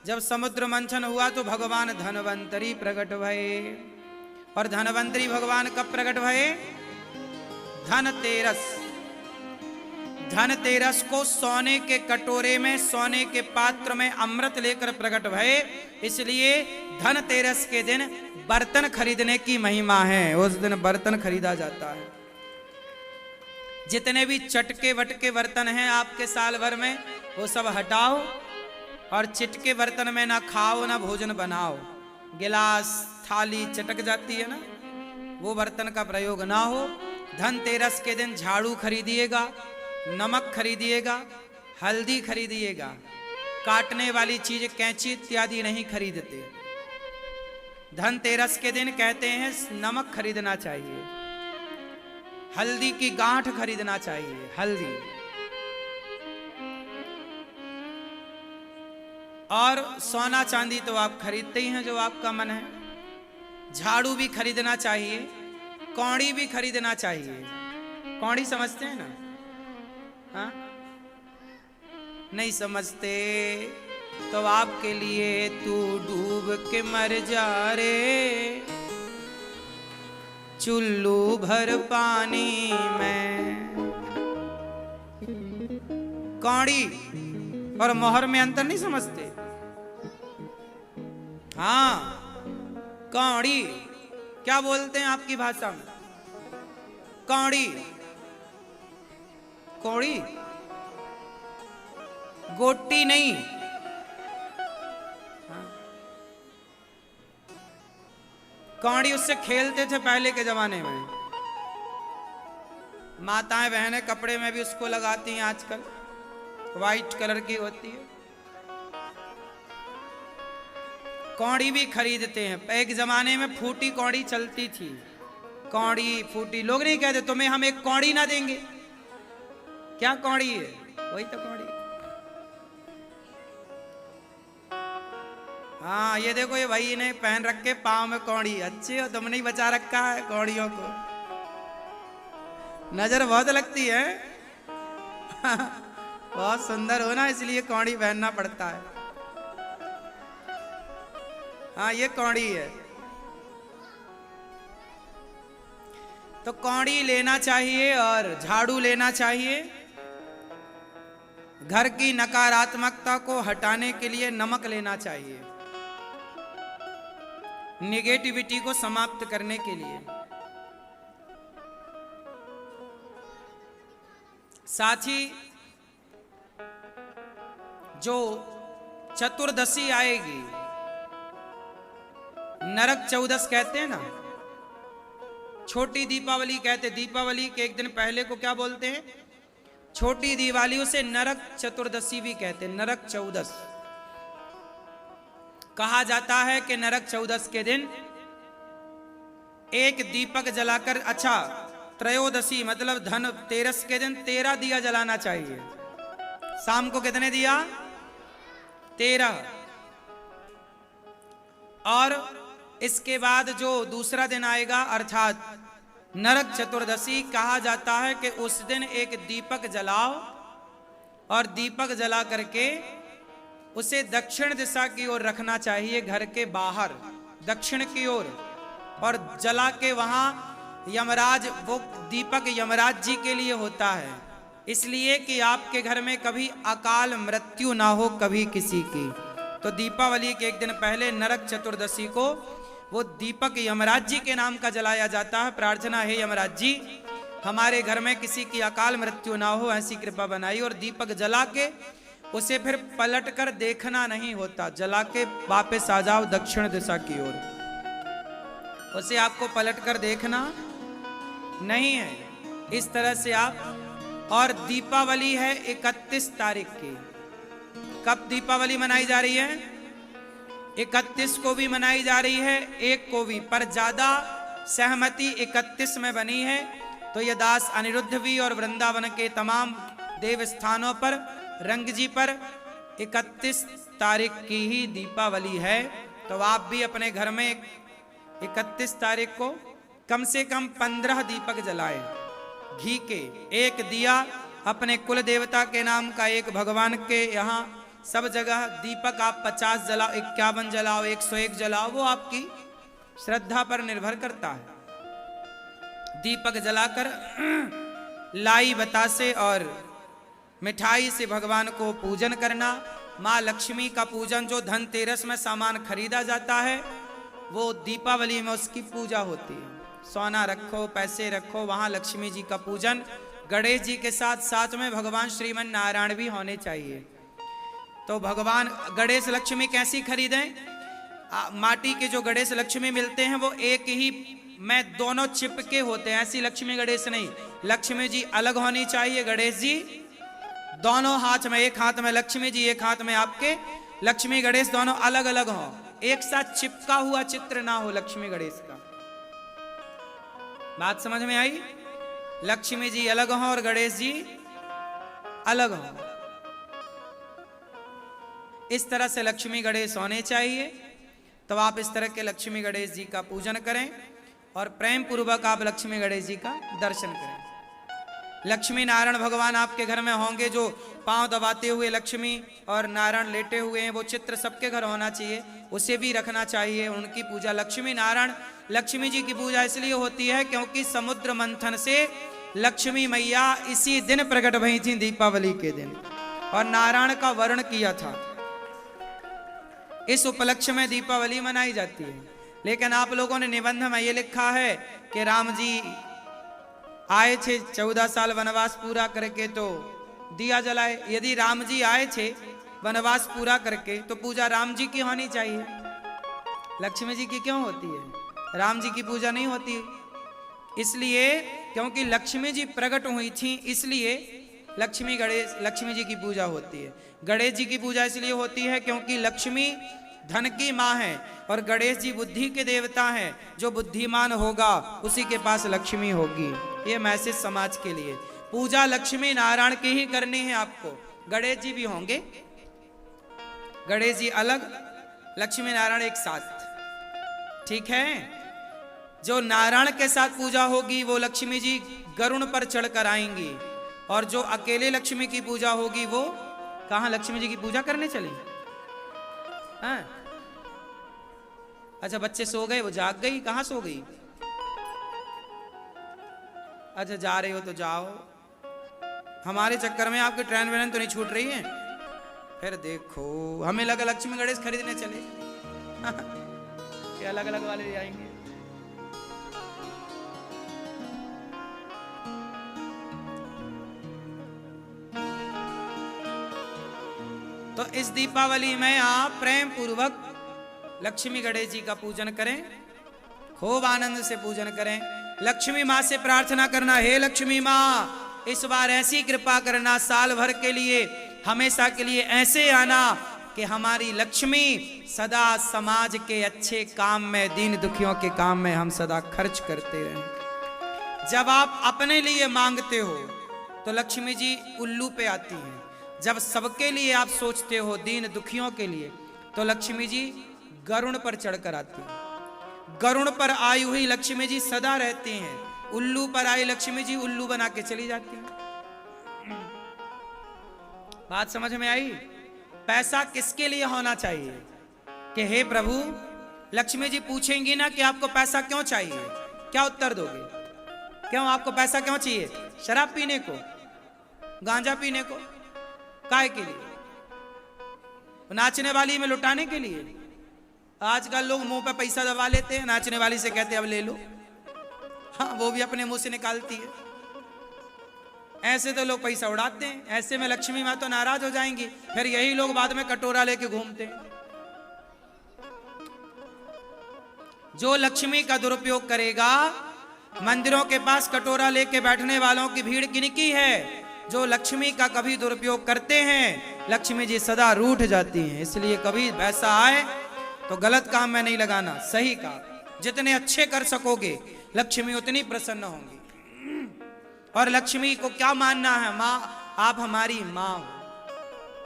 जब समुद्र मंथन हुआ तो भगवान धनवंतरी प्रकट भये। और धनवंतरी भगवान कब प्रकट भये? धनतेरस। धनतेरस को सोने के कटोरे में, सोने के पात्र में अमृत लेकर प्रकट भये। इसलिए धनतेरस के दिन बर्तन खरीदने की महिमा है। उस दिन बर्तन खरीदा जाता है। जितने भी चटके वटके बर्तन हैं आपके साल भर में, वो सब हटाओ और चिटके बर्तन में ना खाओ ना भोजन बनाओ। गिलास थाली चटक जाती है ना, वो बर्तन का प्रयोग ना हो। धनतेरस के दिन झाड़ू खरीदिएगा, नमक खरीदिएगा, हल्दी खरीदिएगा। काटने वाली चीज कैंची इत्यादि नहीं खरीदते। धनतेरस के दिन कहते हैं नमक खरीदना चाहिए, हल्दी की गांठ खरीदना चाहिए, हल्दी। और सोना चांदी तो आप खरीदते ही हैं जो आपका मन है। झाड़ू भी खरीदना चाहिए, कौड़ी भी खरीदना चाहिए। कौड़ी समझते हैं ना? हाँ, नहीं समझते तो आपके लिए तू डूब के मर जा रे, चुल्लू भर पानी में। कौड़ी और मोहर में अंतर नहीं समझते? हाँ, कौड़ी क्या बोलते हैं आपकी भाषा में? कौड़ी, कौड़ी, गोटी नहीं। कौड़ी उससे खेलते थे पहले के जमाने में। माताएं बहनें कपड़े में भी उसको लगाती हैं आजकल, वाइट कलर की होती है। कौड़ी भी खरीदते हैं। एक जमाने में फूटी कौड़ी चलती थी। कौड़ी फूटी, लोग नहीं कहते तुम्हें हम एक कौड़ी ना देंगे। क्या कौड़ी है? वही तो कौड़ी। हाँ, ये देखो ये भाई ने पहन रखे पांव में कौड़ी। अच्छे हो, तुमने ही बचा रखा है कौड़ियों को। नजर बहुत लगती है। बहुत सुंदर हो ना, इसलिए कौड़ी पहनना पड़ता है। हाँ, ये कौड़ी है। तो कौड़ी लेना चाहिए और झाड़ू लेना चाहिए। घर की नकारात्मकता को हटाने के लिए नमक लेना चाहिए, नेगेटिविटी को समाप्त करने के लिए। साथ ही जो चतुर्दशी आएगी, नरक चौदस कहते हैं ना, छोटी दीपावली कहते। दीपावली के एक दिन पहले को क्या बोलते हैं? छोटी दिवाली। उसे नरक चतुर्दशी भी कहते हैं, नरक चौदस। कहा जाता है कि नरक चौदस के दिन एक दीपक जलाकर, अच्छा त्रयोदशी मतलब धनतेरस के दिन 13 दिया जलाना चाहिए। शाम को कितने दिया? 13। और इसके बाद जो दूसरा दिन आएगा अर्थात नरक चतुर्दशी, कहा जाता है कि उस दिन एक दीपक जलाओ और दीपक जला करके उसे दक्षिण दिशा की ओर रखना चाहिए, घर के बाहर दक्षिण की ओर। और जला के वहां यमराज, वो दीपक यमराज जी के लिए होता है, इसलिए कि आपके घर में कभी अकाल मृत्यु ना हो कभी किसी की। तो दीपावली के एक दिन पहले नरक चतुर्दशी को वो दीपक यमराज जी के नाम का जलाया जाता है। प्रार्थना है यमराज जी हमारे घर में किसी की अकाल मृत्यु ना हो, ऐसी कृपा बनाई। और दीपक जला के उसे फिर पलट कर देखना नहीं होता, जला के वापस आ जाओ दक्षिण दिशा की ओर। उसे आपको पलट कर देखना नहीं है। इस तरह से आप। और दीपावली है 31 तारीख की। कब दीपावली मनाई जा रही है? 31 को भी मनाई जा रही है, 1 को भी, पर ज्यादा सहमति 31 में बनी है। तो ये दास अनिरुद्ध भी और वृंदावन के तमाम देव स्थानों पर, रंग जी पर 31 तारीख की ही दीपावली है। तो आप भी अपने घर में 31 तारीख को कम से कम 15 दीपक जलाएं घी के। एक दिया अपने कुल देवता के नाम का, एक भगवान के यहाँ सब जगह दीपक आप 50 जलाओ, 51 जलाओ, 101 जलाओ, वो आपकी श्रद्धा पर निर्भर करता है। दीपक जलाकर लाई बतासे और मिठाई से भगवान को पूजन करना। माँ लक्ष्मी का पूजन, जो धनतेरस में सामान खरीदा जाता है, वो दीपावली में उसकी पूजा होती है। सोना रखो, पैसे रखो, वहां लक्ष्मी जी का पूजन। गणेश जी के साथ साथ में भगवान श्रीमन नारायण भी होने चाहिए। तो भगवान गणेश लक्ष्मी कैसी खरीदें? माटी के जो गणेश लक्ष्मी मिलते हैं वो एक ही में दोनों चिपके होते हैं, ऐसी लक्ष्मी गणेश नहीं। लक्ष्मी जी अलग होनी चाहिए, गणेश जी दोनों हाथ में, एक हाथ में लक्ष्मी जी, एक हाथ में आपके लक्ष्मी गणेश, दोनों अलग अलग हो, एक साथ चिपका हुआ चित्र ना हो लक्ष्मी गणेश का। बात समझ में आई? लक्ष्मी जी अलग हो और गणेश जी अलग हो, इस तरह से लक्ष्मी गणेश होने चाहिए। तो आप इस तरह के लक्ष्मी गणेश जी का पूजन करें और प्रेम पूर्वक आप लक्ष्मी गणेश जी का दर्शन करें। लक्ष्मी नारायण भगवान आपके घर में होंगे, जो पांव दबाते हुए लक्ष्मी और नारायण लेटे हुए हैं, वो चित्र सबके घर होना चाहिए, उसे भी रखना चाहिए। उनकी पूजा, लक्ष्मी नारायण, लक्ष्मी जी की पूजा इसलिए होती है क्योंकि समुद्र मंथन से लक्ष्मी मैया इसी दिन प्रकट भई थी, दीपावली के दिन, और नारायण का वर्ण किया था। इस उपलक्ष्य में दीपावली मनाई जाती है। लेकिन आप लोगों ने निबंध में ये लिखा है कि राम जी आए थे 14 साल वनवास पूरा करके तो दिया जलाए। यदि राम जी आए थे वनवास पूरा करके तो पूजा राम जी की होनी चाहिए, लक्ष्मी जी की क्यों होती है? राम जी की पूजा नहीं होती, इसलिए क्योंकि लक्ष्मी जी प्रकट हुई थी, इसलिए लक्ष्मी जी की पूजा होती है। गणेश जी की पूजा इसलिए होती है क्योंकि लक्ष्मी धन की माँ है और गणेश जी बुद्धि के देवता हैं। जो बुद्धिमान होगा उसी के पास लक्ष्मी होगी। ये मैसेज समाज के लिए। पूजा लक्ष्मी नारायण की ही करनी है आपको। गणेश जी भी होंगे, गणेश जी अलग, लक्ष्मी नारायण एक साथ, ठीक है। जो नारायण के साथ पूजा होगी वो लक्ष्मी जी गरुड़ पर चढ़कर आएंगी, और जो अकेले लक्ष्मी की पूजा होगी वो कहां लक्ष्मी जी की पूजा करने चले? हाँ? अच्छा, बच्चे सो गए, वो जाग गई, कहां सो गई? अच्छा, जा रहे हो तो जाओ, हमारे चक्कर में आपकी ट्रेन वेन तो नहीं छूट रही है। फिर देखो हमें लगा लक्ष्मी गणेश खरीदने चले ये अलग अलग वाले ले आएंगे। तो इस दीपावली में आप प्रेम पूर्वक लक्ष्मी गणेश जी का पूजन करें, खूब आनंद से पूजन करें। लक्ष्मी माँ से प्रार्थना करना, हे लक्ष्मी माँ इस बार ऐसी कृपा करना, साल भर के लिए, हमेशा के लिए ऐसे आना कि हमारी लक्ष्मी सदा समाज के अच्छे काम में, दीन दुखियों के काम में हम सदा खर्च करते रहें। जब आप अपने लिए मांगते हो तो लक्ष्मी जी उल्लू पे आती हैं। जब सबके लिए आप सोचते हो, दीन दुखियों के लिए, तो लक्ष्मी जी गरुड़ पर चढ़कर आती हैं। गरुड़ पर आई हुई लक्ष्मी जी सदा रहती हैं, उल्लू पर आई लक्ष्मी जी उल्लू बना के चली जाती हैं। बात समझ में आई? पैसा किसके लिए होना चाहिए कि हे प्रभु, लक्ष्मी जी पूछेंगी ना कि आपको पैसा क्यों चाहिए, क्या उत्तर दोगे? क्यों आपको पैसा क्यों चाहिए? शराब पीने को, गांजा पीने को, काय के लिए? नाचने वाली में लुटाने के लिए? आजकल लोग मुंह पे पैसा दबा लेते हैं, नाचने वाली से कहते हैं अब ले लो, हाँ वो भी अपने मुंह से निकालती है। ऐसे तो लोग पैसा उड़ाते हैं, ऐसे में लक्ष्मी माँ तो नाराज हो जाएंगी, फिर यही लोग बाद में कटोरा लेके घूमते हैं। जो लक्ष्मी का दुरुपयोग करेगा, मंदिरों के पास कटोरा लेके बैठने वालों की भीड़ किनकी है? जो लक्ष्मी का कभी दुरुपयोग करते हैं, लक्ष्मी जी सदा रूठ जाती हैं। इसलिए कभी पैसा आए तो गलत काम में नहीं लगाना, सही काम। जितने अच्छे कर सकोगे लक्ष्मी उतनी प्रसन्न होंगी। और लक्ष्मी को क्या मानना है? माँ, आप हमारी माँ हो,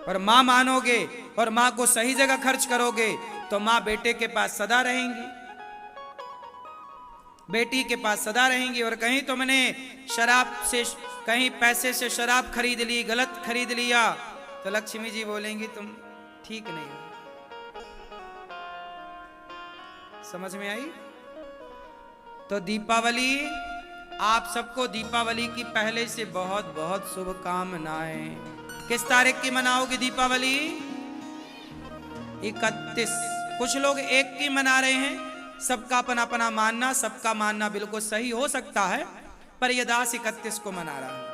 और माँ मानोगे और माँ को सही जगह खर्च करोगे तो माँ बेटे के पास सदा रहेंगी, बेटी के पास सदा रहेंगी। और कहीं तुमने शराब से, कहीं पैसे से शराब खरीद ली, गलत खरीद लिया, तो लक्ष्मी जी बोलेंगी तुम ठीक नहीं हो। समझ में आई? तो दीपावली, आप सबको दीपावली की पहले से बहुत बहुत शुभकामनाएं। किस तारीख की मनाओगे दीपावली? 31। कुछ लोग 1 की मना रहे हैं। सबका अपना अपना मानना, सबका मानना बिल्कुल सही हो सकता है, पर ये दास 31 को मना रहा है।